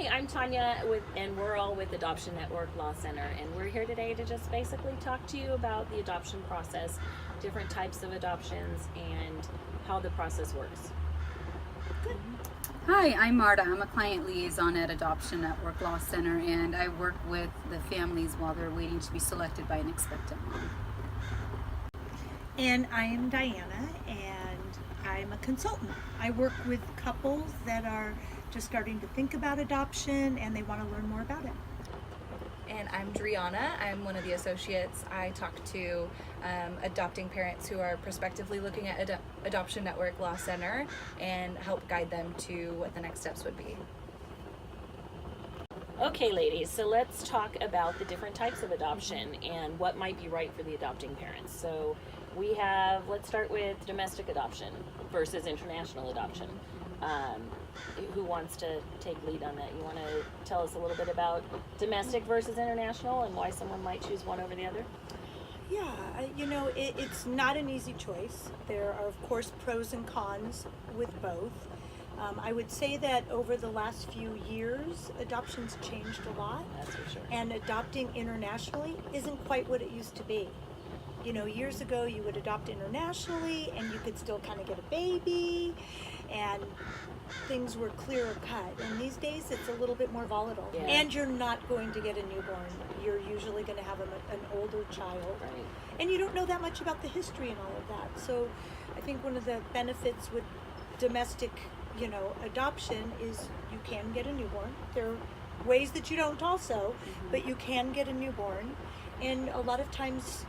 Hi, I'm Tanya and we're all with Adoption Network Law Center, and we're here today to just basically talk to you about the adoption process, different types of adoptions, and how the process works. Good. Hi, I'm Marta. I'm a client liaison at Adoption Network Law Center, and I work with the families while they're waiting to be selected by an expectant mom. And I am Diana, and I'm a consultant. I work with couples that are just starting to think about adoption and they want to learn more about it. And I'm Driana. I'm one of the associates. I talk to adopting parents who are prospectively looking at Adoption Network Law Center and help guide them to what the next steps would be. Okay, ladies, so let's talk about the different types of adoption and what might be right for the adopting parents. So let's start with domestic adoption versus international adoption. Who wants to take lead on that? You want to tell us a little bit about domestic versus international and why someone might choose one over the other? Yeah, it's not an easy choice. There are, of course, pros and cons with both. I would say that over the last few years, adoption's changed a lot. That's for sure. And adopting internationally isn't quite what it used to be. Years ago you would adopt internationally and you could still kind of get a baby and things were clearer cut. And these days it's a little bit more volatile. Yeah. And you're not going to get a newborn. You're usually going to have an older child. Right. And you don't know that much about the history and all of that. So I think one of the benefits with domestic, adoption is you can get a newborn. There are ways that you don't also, but you can get a newborn. And a lot of times,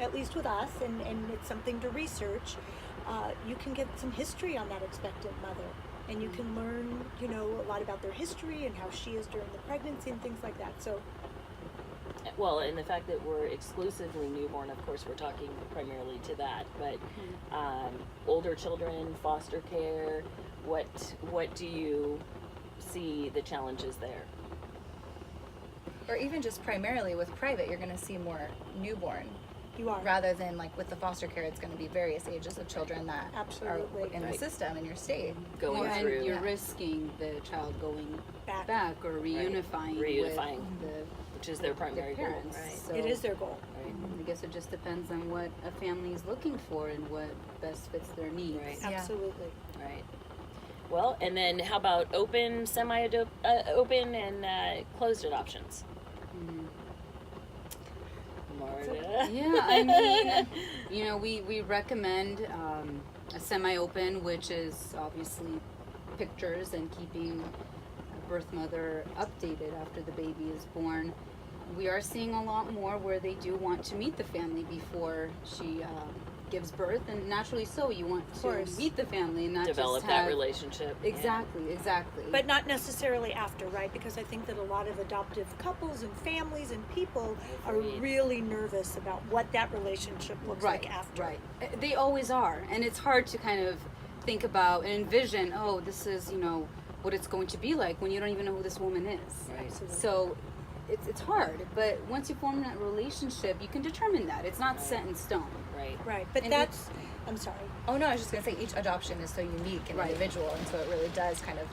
at least with us, and it's something to research, you can get some history on that expectant mother. And you can learn, a lot about their history and how she is during the pregnancy and things like that. So, well, and the fact that we're exclusively newborn, of course, we're talking primarily to that. But older children, foster care, what do you see the challenges there? Or even just primarily with private, you're going to see more newborn. you are. Rather than like with the foster care, it's going to be various ages of children that Absolutely. are in the system in your state. Going and through. you're risking the child going Back. or reunifying, Reunifying. with Which is their the primary goal, parents. right? So It is their goal. Right. I guess it just depends on what a family is looking for and what best fits their needs. Right. Yeah. Absolutely. Right. Well, and then how about open, open and closed adoptions? Mhm. Marta? Yeah, I mean, we recommend a semi-open, which is obviously pictures and keeping a birth mother updated after the baby is born. We are seeing a lot more where they do want to meet the family before she gives birth, and naturally so. You want to course. meet the family and not Develop just that have... relationship. Exactly. But not necessarily after, right? Because I think that a lot of adoptive couples and families and people are Agreed. really nervous about what that relationship looks like after. Right. They always are, and it's hard to kind of think about and envision, this is, what it's going to be like when you don't even know who this woman is. Right. Absolutely. So it's hard, but once you form that relationship, you can determine that. It's not set in stone. Right. Right. But And that's, I'm sorry. Oh no, I was just going to say each adoption is so unique and Right. individual, and so it really does kind of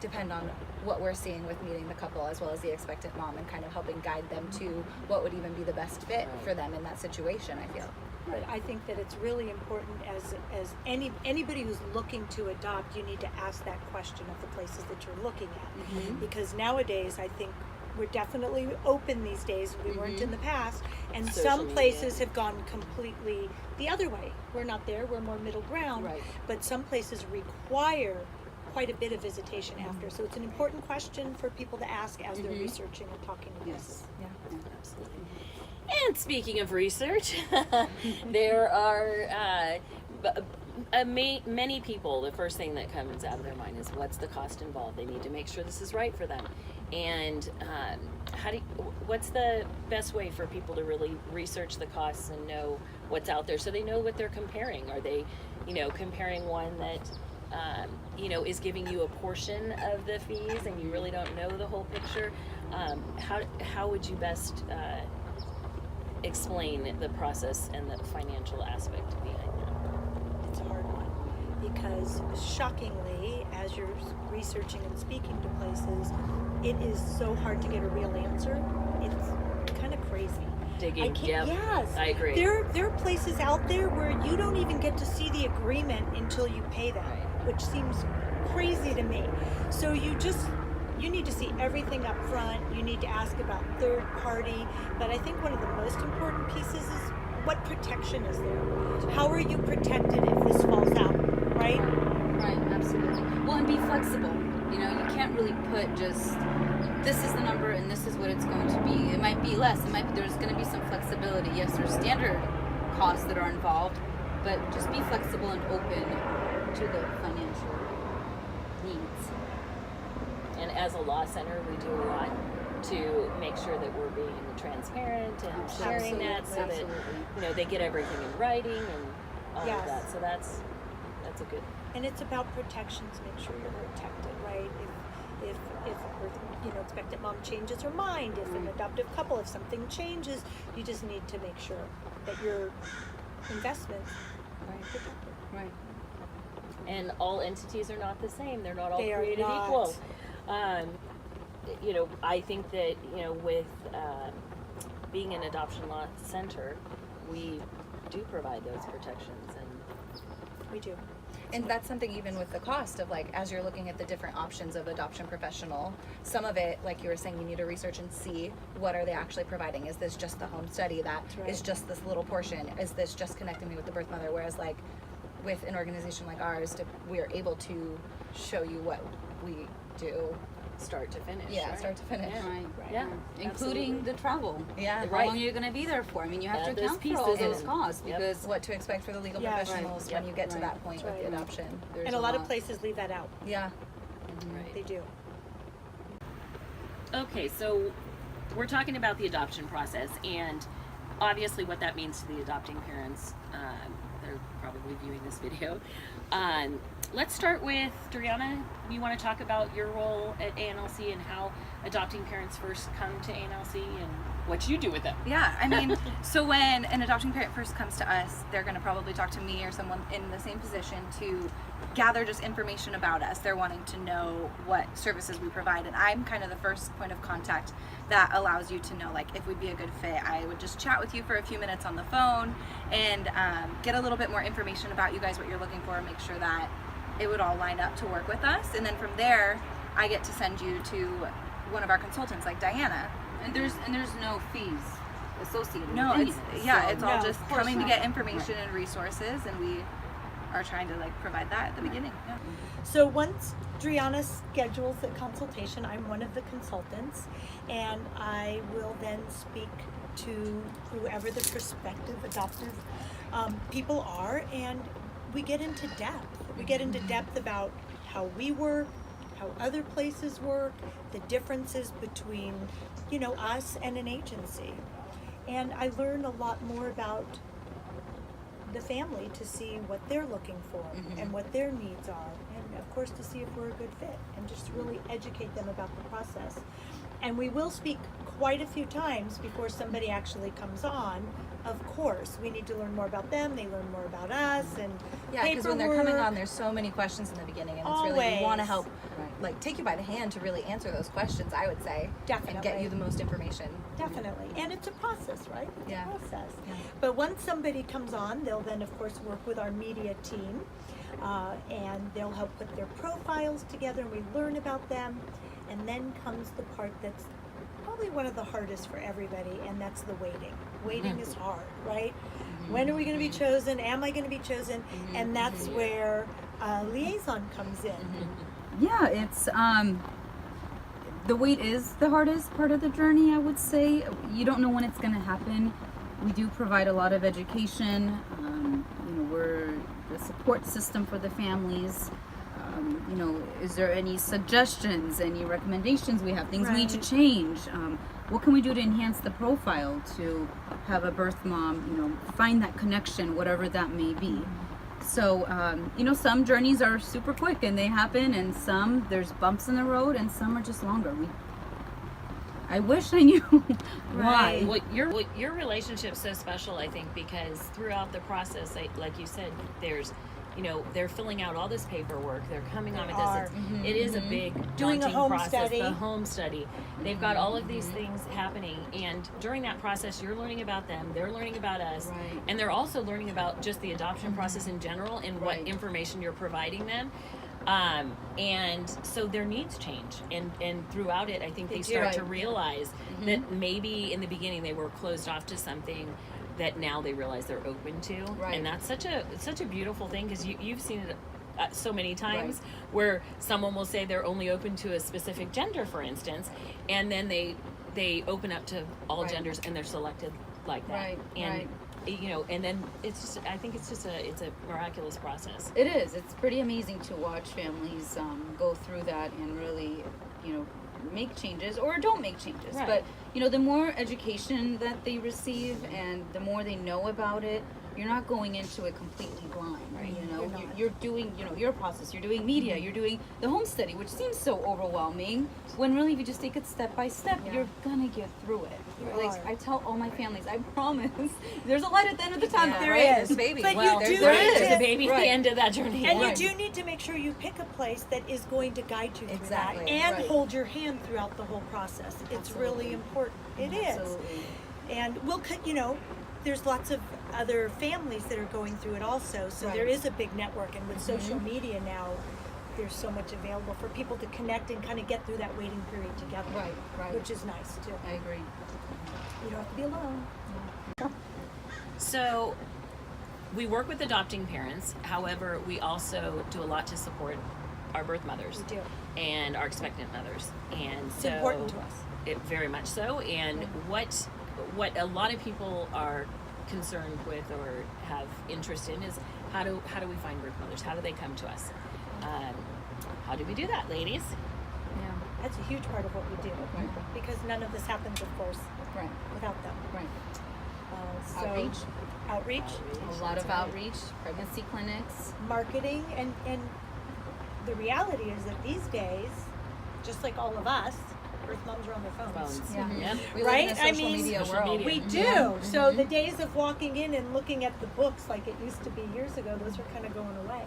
depend on what we're seeing with meeting the couple as well as the expectant mom, and kind of helping guide them to what would even be the best fit Right. for them in that situation, I feel. But I think that it's really important as anybody who's looking to adopt, you need to ask that question of the places that you're looking at. Because nowadays, I think we're definitely open these days. We weren't in the past. And Social some media. places have gone completely the other way. We're not there. We're more middle ground. Right. But some places require quite a bit of visitation after. So it's an important question for people to ask as they're researching or talking to Yes. Yeah. Absolutely. And speaking of research, there are many people, the first thing that comes out of their mind is what's the cost involved. They need to make sure this is right for them. And what's the best way for people to really research the costs and know what's out there so they know what they're comparing? Are they, comparing one that, is giving you a portion of the fees and you really don't know the whole picture? How would you best explain the process and the financial aspect behind that? It's a hard one. because shockingly, as you're researching and speaking to places, it is so hard to get a real answer. It's kind of crazy. Digging. I can't, Yep. yes. I agree. There are places out there where you don't even get to see the agreement until you pay them, Right. which seems crazy to me. So you need to see everything up front. You need to ask about third party. But I think one of the most important pieces is what protection is there? How are you protected if this falls out, right? Right, absolutely. Well, and be flexible. You know, you can't really put just this is the number and this is what it's going to be. It might be less. There's going to be some flexibility. Yes, there's standard costs that are involved, but just be flexible and open to the financial needs. And as a law center, we do a lot to make sure that we're being transparent and sharing that, so that they get everything in writing and all Yes. of that. So that's a good. And it's about protections. Make sure you're protected, right? If expectant mom changes her mind, if an adoptive couple, if something changes, you just need to make sure that your investments are protected. Right. And all entities are not the same. They're not all They are created not. equal. I think that with being an adoption law center, we do provide those protections, and We do. And that's something even with the cost of, like, as you're looking at the different options of adoption professional, some of it, like you were saying, you need to research and see what are they actually providing. Is this just the home study that right. is just this little portion? Is this just connecting me with the birth mother? Whereas, like, with an organization like ours, we are able to show you what we do. start to finish. Yeah, right? start to finish. Yeah. Right. Yeah, Including absolutely. the travel. Yeah. How Right. long are you going to be there for? I mean, you have Add to those account for pieces all those in. costs Yep. because What to expect for the legal Yeah. professionals Right. when you get to Right. that point That's with the right. adoption. there's And a lot of places leave that out. Yeah. Right. They do. Okay, so we're talking about the adoption process, and obviously what that means to the adopting parents. They're probably viewing this video. Let's start with Driana. You want to talk about your role at ANLC and how adopting parents first come to ANLC and what you do with them? Yeah, I mean, so when an adopting parent first comes to us, they're going to probably talk to me or someone in the same position to gather just information about us. They're wanting to know what services we provide, and I'm kind of the first point of contact that allows you to know, like, if we'd be a good fit. I would just chat with you for a few minutes on the phone and get a little bit more information about you guys, what you're looking for, make sure that it would all line up to work with us, and then from there, I get to send you to one of our consultants, like Diana. And there's no fees associated No, with any it's of this. yeah, So- it's all No, just of course coming to not. get information and resources, and we are trying to, like, provide that at the beginning. Yeah. So once Driana schedules the consultation, I'm one of the consultants, and I will then speak to whoever the prospective adoptive people are, and we get into depth. We get into depth about how we work, how other places work, the differences between, us and an agency. And I learn a lot more about the family to see what they're looking for and what their needs are, and of course to see if we're a good fit, and just really educate them about the process. And we will speak quite a few times before somebody actually comes on. Of course, we need to learn more about them, they learn more about us, and Yeah, because when they're coming paperwork. on, there's so many questions in the beginning, and it's really, we want to Always. help, Right. like, take you by the hand to really answer those questions, I would say, and get Definitely. you the most information. Definitely. And it's a process, right? It's Yeah. a process. Yeah. But once somebody comes on, they'll then, of course, work with our media team, and they'll help put their profiles together, and we learn about them. And then comes the part that's probably one of the hardest for everybody, and that's the waiting. Waiting is hard, right? When are we going to be chosen? Am I going to be chosen? And that's where liaison comes in. Yeah, it's the wait is the hardest part of the journey, I would say. You don't know when it's going to happen. We do provide a lot of education. We're the support system for the families. Is there any suggestions, any recommendations we have, things we need to Right. change? What can we do to enhance the profile to have a birth mom, find that connection, whatever that may be. So, some journeys are super quick and they happen, and some there's bumps in the road, and some are just longer. I wish I knew why. Right. Your relationship's so special, I think, because throughout the process, like you said, there's you know, they're filling out all this paperwork, they're coming on with are. this. It is a big Doing a daunting home process. study. The home study. They've got all of these things happening, and during that process, you're learning about them, they're learning about us, Right. and they're also learning about just the adoption process in general and what Right. information you're providing them. And so their needs change, and throughout it, I think they do. start to Right. realize that maybe in the beginning they were closed off to something that now they realize they're open to, Right. and that's such a beautiful thing, because you've seen it so many times Right. where someone will say they're only open to a specific gender, for instance, and then they open up to all Right. genders and they're selected like that, Right, and right. you know, and then it's just, I think it's a miraculous process. It is. It's pretty amazing to watch families go through that and really, you know, make changes or don't make changes. Right. But, you know, the more education that they receive and the more they know about it, you're not going into it completely blind. Right. You know, You're not. you're doing, you know, your process, you're doing media, you're doing the home study, which seems so overwhelming, when really if you just take it step by step, Yeah. you're gonna get through it. You Like are. I tell all my families, I promise, there's a light at the end of the tunnel. There right? is. There's a baby. But Well, you do there need is. there's to, a baby at Right. the end of that journey. and Right. you do need to make sure you pick a place that is going to guide you through Exactly. that and Right. hold your hand throughout the whole process. It's really Absolutely. important. It is. Absolutely. And we'll cut, you know, there's lots of other families that are going through it also. So Right. there is a big network, and with social media now, there's so much available for people to connect and kind of get through that waiting period together. Right, right. Which is nice too. I agree. You don't have to be alone. So we work with adopting parents. However, we also do a lot to support our birth mothers We do. and our expectant mothers. And It's so important to us. It very much so. And what a lot of people are concerned with or have interest in is how do we find birth mothers? How do they come to us? How do we do that, ladies? Yeah. That's a huge part of what we do. Right. Because none of this happens, of course, Right. without them. Right. So Outreach. Outreach. A lot of outreach, pregnancy clinics. Marketing, and the reality is that these days, just like all of us, birth moms are on their phones. Phones. Yeah. Yep. We Right? live in a I social mean, media Social world. media. We do. Yeah. So the days of walking in and looking at the books like it used to be years ago, those are kind of going away.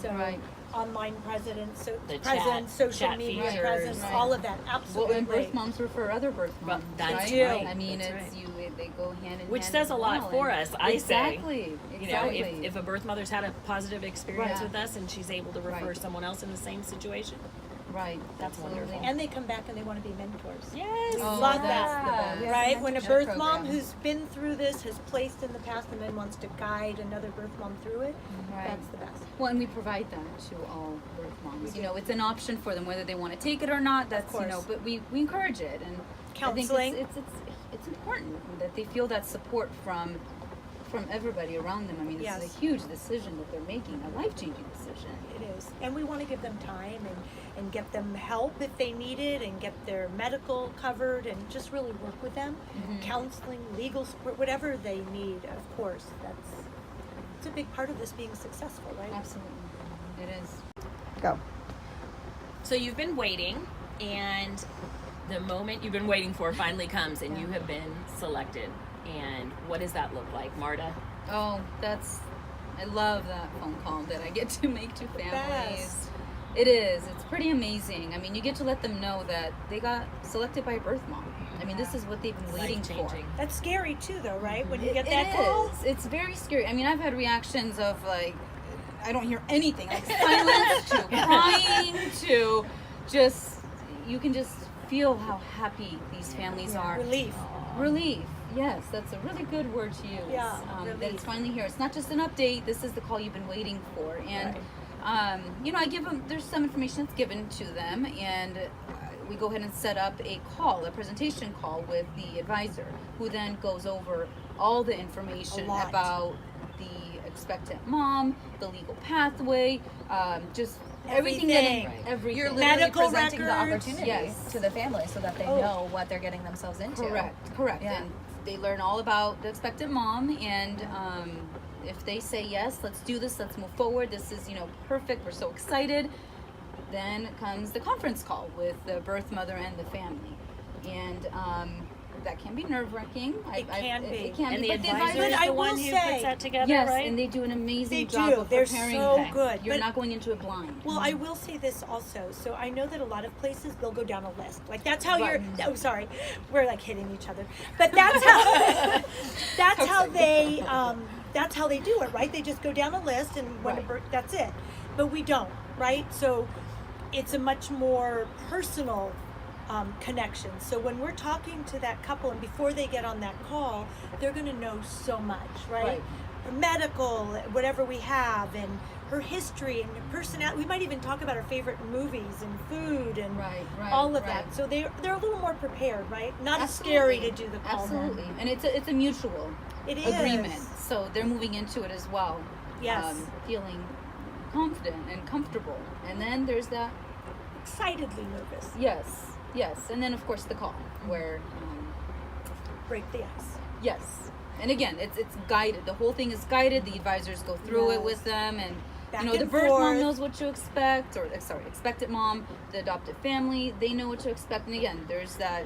So Right. online presence, The presence, chat social media features. presence, Right. all of that. Well, Absolutely. and birth moms refer other birth Well, moms. that's right? do. I mean, That's it's right. they go hand in Which hand. says as a lot well, for and- us, I say. Exactly. You know, Exactly. if a birth mother's had a positive experience Right. with us and she's able to refer Right. someone else in the same situation, Right. That's Absolutely. wonderful. And they come back and they want to be mentors. yes, We Oh, love that's that. the best. We have Right? a When a mentorship birth program. mom who's been through this, has placed in the past, and then wants to guide another birth mom through it, Right. that's the best. Well, and we provide that to all birth moms. We You do. know, it's an option for them whether they want to take it or not. That's you know, course. but we encourage it, and Counseling. I think it's important that they feel that support from everybody around them. I mean, Yes. this is a huge decision that they're making, a life-changing decision. It is. And we want to give them time and get them help if they need it, and get their medical covered, and just really work with them. Counseling, legal support, whatever they need, of course. It's a big part of this being successful, right? Absolutely, it is. Go. So you've been waiting, and the moment you've been waiting for finally comes, and you have been selected. And what does that look like, Marta? Oh, I love that phone call that I get to make to families. best. It is. It's pretty amazing. I mean, you get to let them know that they got selected by a birth mom. I mean, this is what they've been waiting for. Life-changing. That's scary too, though, right? When you get It that call. is. It's very scary. I mean, I've had reactions of like, I don't hear anything, like silence to crying to just, you can just feel how happy these families are. Relief. Relief. Yes, that's a really good word to use. Yeah, that relief. it's finally here. It's not just an update. This is the call you've been waiting for. And, you know, I give them, there's some information that's given to them, and we go ahead and set up a call, a presentation call with the advisor, who then goes over all the information A lot. about the expectant mom, the legal pathway, just everything. Everything. That, everything. You're literally Medical presenting the records. opportunity Yes. to the family so that they Oh. know what they're getting themselves into. Correct. Yeah. And they learn all about the expectant mom, and if they say yes, let's do this, let's move forward, this is, you know, perfect, we're so excited, then comes the conference call with the birth mother and the family. And that can be nerve-wracking. It can be. It can And be. the But the advisor But is I the will one who say- puts that together, yes, right? and they do an amazing They job do. of They're preparing so them. good. You're But- not going into it blind. Well, I will say this also. So I know that a lot of places they'll go down a list. Like that's how Right. you're. Oh, sorry, we're like hitting each other. But that's how. That's how they. That's how they do it, right? They just go down a list and when Right. that's it. But we don't, right? So it's a much more personal connection. So when we're talking to that couple and before they get on that call, they're going to know so much, right? Medical, whatever we have, and her history and her personality. We might even talk about her favorite movies and food and Right, all of right. that. So they're a little more prepared, right? Not as Absolutely. scary to do the call. then. Absolutely, and it's a mutual It is. agreement. So they're moving into it as well. Yes. Feeling confident and comfortable. And then there's that, Excitedly nervous. yes. And then, of course, the call, where, Break the ice. yes. And again, it's guided. The whole thing is guided. The advisors go through it Yes. with them. And, Back you know, the and birth mom forth. knows what to expect. Or, expectant mom, the adopted family, they know what to expect. And again, there's that,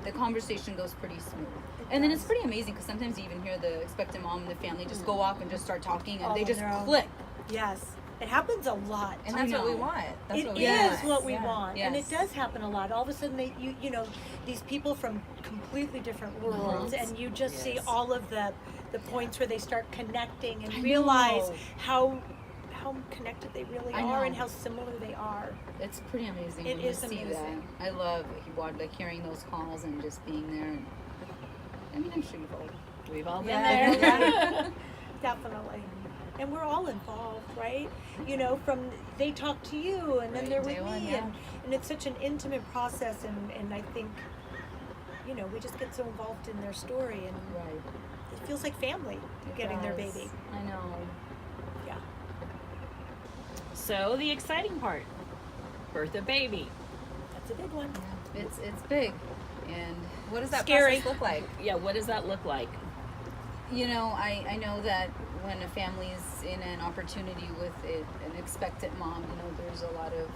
the conversation goes pretty smooth. And then it's pretty amazing because sometimes you even hear the expectant mom and the family just go off and just start talking and All they on just their own. click. Yes. It happens a lot. And I that's what we know. want. That's It what is we want. what we Yeah. want, and it Yes. does happen a lot. All of a sudden, you know, these people from completely different worlds, and you just see Yes. all of the points where they start connecting and I realize know. how connected they really I are know. and how similar they are. It's pretty amazing. It when you is see amazing. that. I love like hearing those calls and just being there. And, I mean, I'm sure you've all. We've all been Yeah, there. yeah. Definitely. And we're all involved, right? You know, from they talk to you and then Right, they're day with one, me, yeah. and it's such an intimate process, and I think, you know, we just get so involved in their story, and Right. it feels like family It getting their does. baby. I know. Yeah. So the exciting part, birth of baby. That's a big one. It's big, and What does that Scary. process look like? Yeah, what does that look like? you know, I know that when a family is in an opportunity with an expectant mom, you know, there's a lot of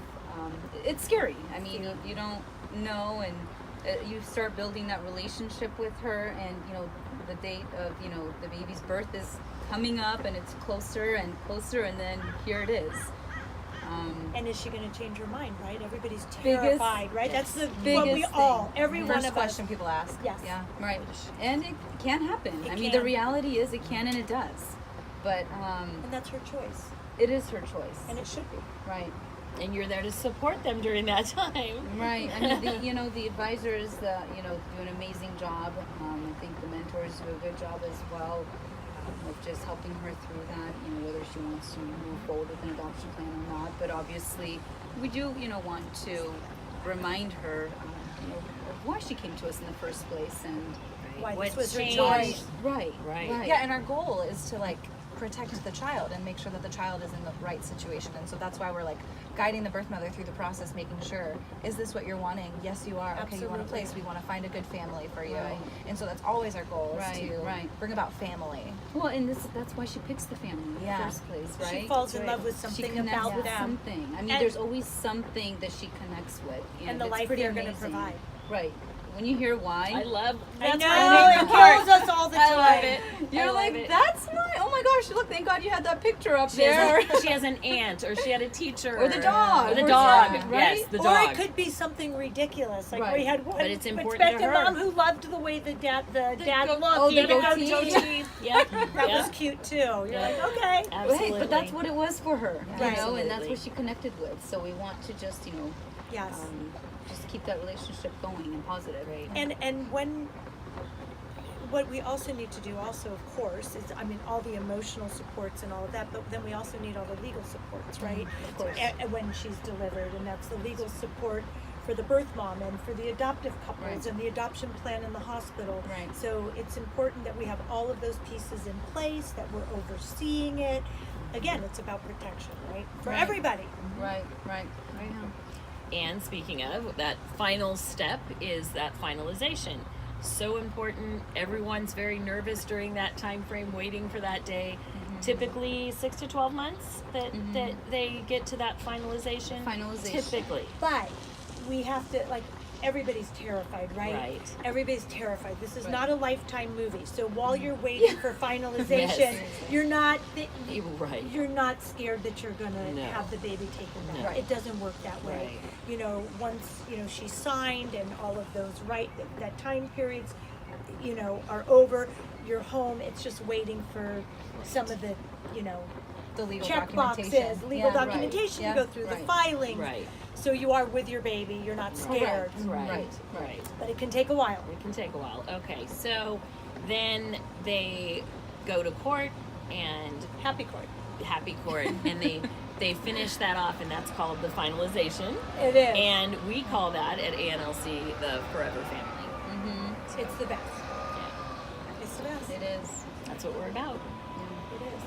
it's scary. I mean, you don't know, and you start building that relationship with her, and you know, the date of the baby's birth is coming up, and it's closer and closer, and then here it is. And is she going to change her mind? Right? Everybody's Biggest- terrified, right? yes, That's what we biggest all, thing. every one First of question us. people ask. Yes. Yeah. Right, and it can happen. It I mean, can. the reality is it can and it does, but And that's her choice, it is her choice. and it should be. Right. And you're there to support them during that time. Right. I mean, the advisors, do an amazing job. I think the mentors do a good job as well of just helping her through that. Whether she wants to move forward with an adoption plan or not. But obviously, we do, want to remind her, of why she came to us in the first place, and Why What's this was her changed? choice. right. Yeah, and our goal is to protect the child and make sure that the child is in the right situation. And so that's why we're guiding the birth mother through the process, making sure, is this what you're wanting? Yes, you are. Okay, you want a Absolutely. place. We want to find a good family for you. Right. And so that's always our goal, is Right, to right. bring about family. Well, and that's why she picks the family in Yeah. the first place, right? She falls in Right. love with She something connects about with them something. I mean, And- there's always something that she connects with, and the it's life pretty they're going to amazing. provide. Right. When you hear why, I love. I That's know, my it favorite part. kills us all the time. I love it. you're I love like, it. that's my. Oh my gosh! Look, thank God you had that picture up She there. has, she has an aunt, or she had a teacher, Or the dog, or the or dog. something, Yes, right? the Or dog. it could be something ridiculous. Like Right. we had one But it's important to expectant her. mom who loved the way the dad go- looked. oh, He the had a goatee. goatee. Yep. That yep. was cute too. You're Yeah. like, okay. Absolutely. Right, but that's what it was for her, Right. and that's Absolutely. what she connected with. So we want to just, Yes. just keep that relationship going and positive. Right. And when what we also need to do also, of course, is all the emotional supports and all of that, but then we also need all the legal supports, right? Of course. When she's delivered, and that's the legal support for the birth mom and for the adoptive couples Right. and the adoption plan in the hospital. Right. So it's important that we have all of those pieces in place, that we're overseeing it. Again, it's about protection, right? For Right. everybody. Right. Right. Now. And speaking of, that final step is that finalization. So important. Everyone's very nervous during that time frame, waiting for that day. Typically 6 to 12 months that they get to that finalization. Finalization. Typically. But we have to, like, everybody's terrified, right? Right. Everybody's terrified. This is Right. not a Lifetime movie. So while you're waiting for finalization, Yes. you're not Right. you're not scared that you're gonna No. have the baby taken back. No. It doesn't work that way. Right. You know, once she's signed and all of those that time periods, are over. You're home. It's just waiting for some of the The legal check documentation. boxes, legal Yeah. documentation. Right. You go through Right. the filings. Right. So you are with your baby. You're not scared. Right. Right. But it can take a while. It can take a while. Okay, so then they go to court and Happy court. happy court, and they finish that off, and that's called the finalization. It is. And we call that at ANLC the forever family. Mm-hmm. It's the best. Yeah, It's the best. It is. that's what we're about. It is.